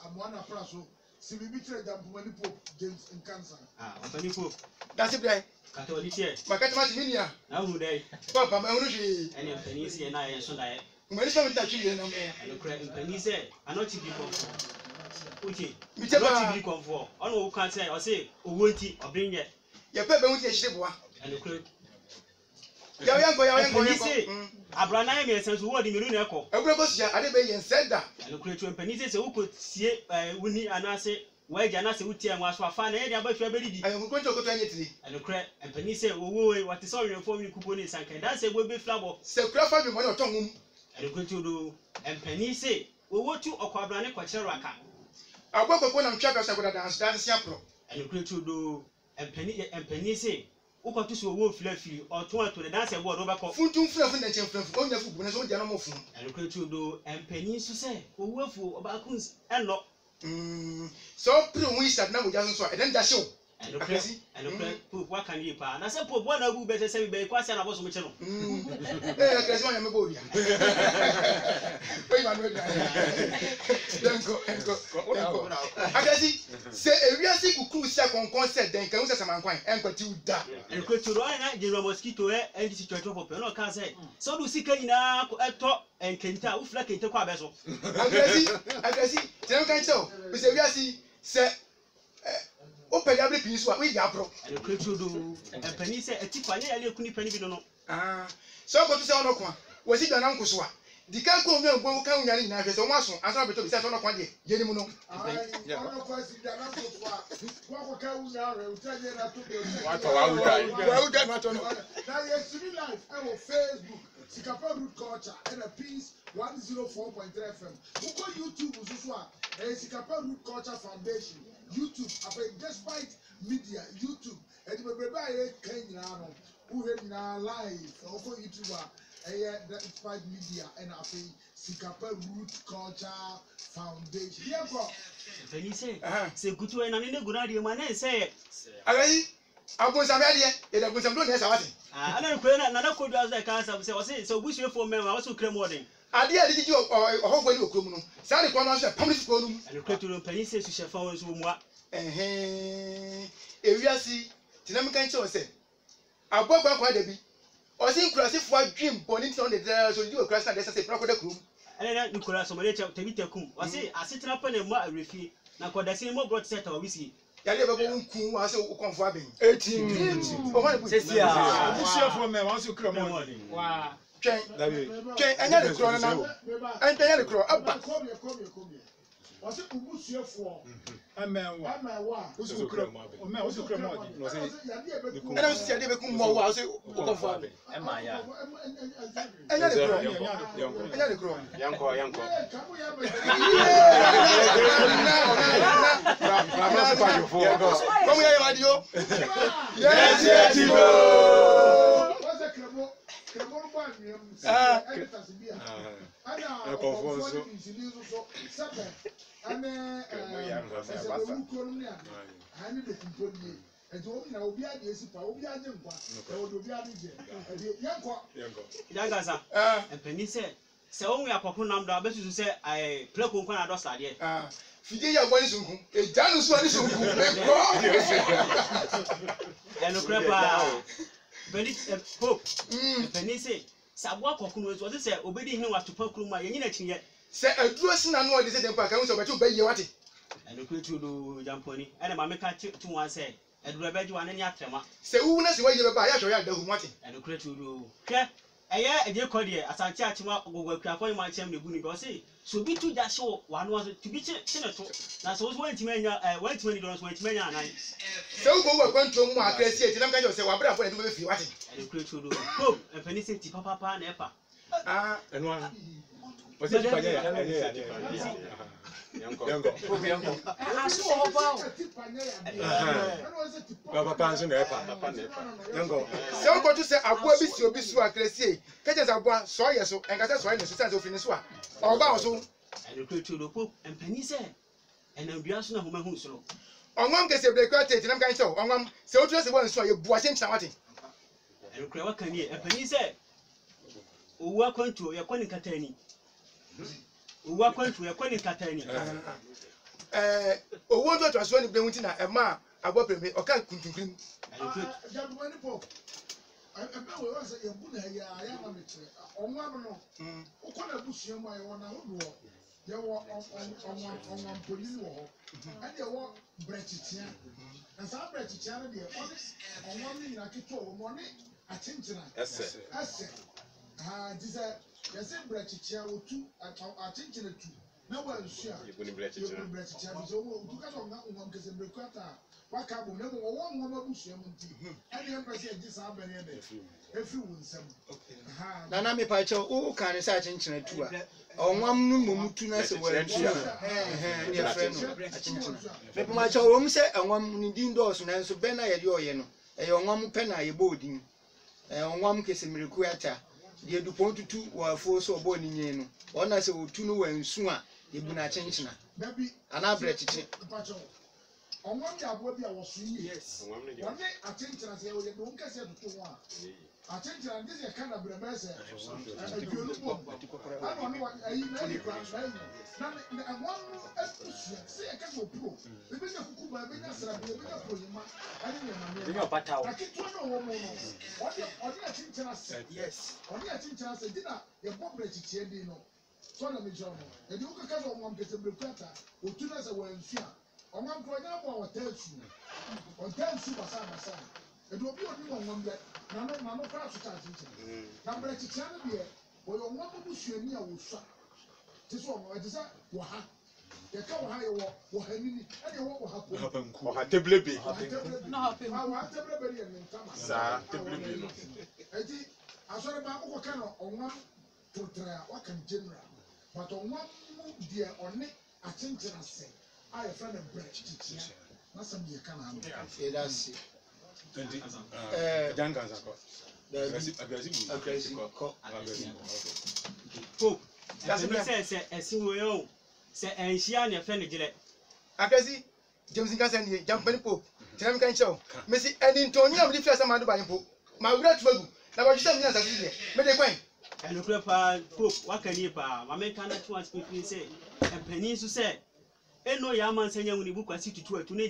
amwana praso si bibi tire jampumani Pope James Nkansa Ompani Pope that's it guy Catholic here makati mati minia na hu dai papa ma unu shi ene mpani si na ye so dai ngani fa mta chi na ene kra mpani se anoti bi konfo uche miteba anoti bi konfo ono wo kan se o se owo nti obrinye ye pe be wuti e shire boa ene kra ya yanko abrana ye me sense wo di miru na ekọ ebure ko sia ade be ye nsenda ene kra tu mpani se wo sie wuni anase waje na se wuti enwa so afa na ye dia ba hwa beridi ayo ko nto ko to anyetiri ene kra mpani se wo what is all your form kubo ni sanka dan se bo be flabo se kura fa bi mo yo tonwum ene kra tu do mpani se wo tu okọ abrana ko kire raka agbogbo na ntwa ka se ko dance sia pro ene kra tu do mpani se uko tu so wo flafi otun ato dan se bo do ba ko funtum flafu na chen flafu onya fu bu na so dia no mo fu ene kra tu do mpani so se owo afu oba kun eno so pre wi start na mo ja so e den da show ene kra Pope wa kan yi pa na se Pope wa na bu be se be kwa se na bo so mo che no kresi wa ya me bo dia oi ma no dia enko akasi se ewiase kukuru sia konkon se den kan se samankwan enkwati uda ene kra tu do na General Mosquito ndi situation Pope no kan se so do sika nyina ko eto enkenta u fla kente kwa be so akasi tem kan cho be se ewiase se open every piece wa we ya pro ene kra tu do empani se atifa nya ya le kuni pani bi no so go to se ono kwa wo si gana nkoso a dika ko mi ngbo kan nya ni na hwe so mo aso asa beto bi se ono kwa de ye ni mu no ono kwa si gana nkoso a kwa ko ka u na re utaje na to be wa uda na to no na ye simi live e wo Facebook Sikapa Root Culture and a Peace 104.3 FM. Uko YouTube ususwa Sikapa Root Culture Foundation YouTube despite media YouTube and the baby I can now who have now live over YouTube despite media and I say Sikapa Root Culture Foundation. Yeah, bro. When you say good to an another man say alright abun samade e da bun samdo ne sawate ana ko na kodu as like cancer say so bush for me I also crem warden ade ade digi ohogbo ni okrom no sa de ko no so public ko no and ko to pani say su shefa won so mu ewiasi tinam kan che o se abogba kwa da bi o se nkurasefo adwem boni tin on the there so di okurasa de say pra ko da krom ana na nkura so mele tabi takum o se asetena pa na mu arefi na kodase mo brought set our wisi yale bebo nku wa se ukonfo aben 18 o ho ne sesia bushefo me wan so kra mo wa twen enya le kro na enya le kro aba wasi ubusuefo amewa usu kra o usu kra mo no se ena so yade be kun mo wa se ukonfo aben ya enya le kro yanko como ya radio yes tibo wasa kremo kwa miam tasibia ana konfonso so sabe ana ani de kumponi ejo na obi ade esipa obi ade nkwa e obi ade je yanko yangasa empani se onwe akoko nam da besusu se ai pleko nkwa na do sade fide ya gbani sunku e janu so ani sunku eno krepa Benit Pope empani se sabo akoko no so se obedi hin watopa kuruma yenyi na chinye se aduro sina no ode se dem pa kan so betu baye wate eno kwetu do jamponi ene ma meka tu wan se eduro beji wan ni atrema se wu na se waye be ba ya hwo ya da hu wate eno kwetu do hwe eye eje kodi asante achima ogogwa kwafo ma chem ne bu ni be o se so bi tu ja show wanu so to bi chine to na so so wanti menya wanti meni don so wanti menya anan se wu go wa kwanto mu akresi eti nam ka jo se wa bra fo na du be fi wate eno kwetu do Pope empani se ti papa na epa eno an o se panya ya yanko aso oba papa nso na epa yanko se o go to se aboa bi si obi su akresi keje se aboa so ye so enkasa so ye ne so sense ofini so a oba so eno kwetu do Pope empani se enandua so na homa hu so onwam ke se break ate nam kan so onwam se o to se bo nso ye bua chencha wate eno kra wa kan ye empani se owu akwantu ye kwani katani owu akwantu ye kwani katani owó tó so ni bre hunti na e ma abo preme o ka kuntunkrim Jabumani Pope. Ebe we wa say ebu na ya na metre. Onwa no. Ukona busu mu ayo na wodo. Ye wo onwa polisi wo ho. And ye wo brechitia. And sa brechitia na de onwa mi na keto wo mo ne achinchina. Ese. This you say brechitia wo tu achinchina tu. Na wa nsia. Ye bu ni brechitia. So wo tu ka so onwa kese brekwata. Waka bo na mo wo nwa busu mu nti. And ye pese e gisa abere de. Every winsem. Na me pa che o kan say achinchina tu a. Onwam nu momutu na se were tu a. Ne friend no achinchina. Me pa ma che o mu se onwam ni din do so na nso be na ye de oye no. E onwam pe na ye bodin. Onwam kese miriku ata. De dupon tutu wo afo so obo ni nyen no. Ona se otu no wansu a ye bu na achinchina. Ana brechichi. Onwam ya abo bi a wo so yi. Yes. Onwam ne achinchina se o ye do nkase tutu ho a. Achinchina this is kind of brabese. Eduonu bo. Ano no ayi na ni kwan na one epusu se e ka go pro. E be na kuku ba be na sra be na polima. Ani ne ma. Be na patawo. Akito no wo mo no. Odi achinchina se. Yes. Odi achinchina se dina ye bobre chichie bi no. So na me jomo. E di uka ka zo mo mpese brekwata. Otu na se wo ansua. Onwam ko nya bo wotansu. Wotansu basa. Edo obi oni mo ngombe na no pra so ta tintin na bra chicha na de wo yo ngombe busuani a wo swa ti so mo ti sa wo ha ye ka wo ha ye wo ha nini e de wo ha ko o ha teblebe na ha pe ma wa teblebe ye ntama sa teblebe no eti asore ba ko ka no onwa totra wa kan general but onwa mu de oni achinchina se a ye friend bra chicha na sam ye kana no that's Janganza ko. Aggressive ko. Pope. Say esin we o. Say enhia na fe ne gire. Aggressive. James Nkansa ni Jampani Pope. Tena mi kan chew. Me si eni ntoni am di fiasa ma do ba yimpo. Ma wura tuagu. Na ba jisa mi na safi de. Me de kwan. Eno kure pa Pope wakani pa. Ma me kan na tu as people say. Empani so say eno ya man sanya woni bu kwasi tutu atu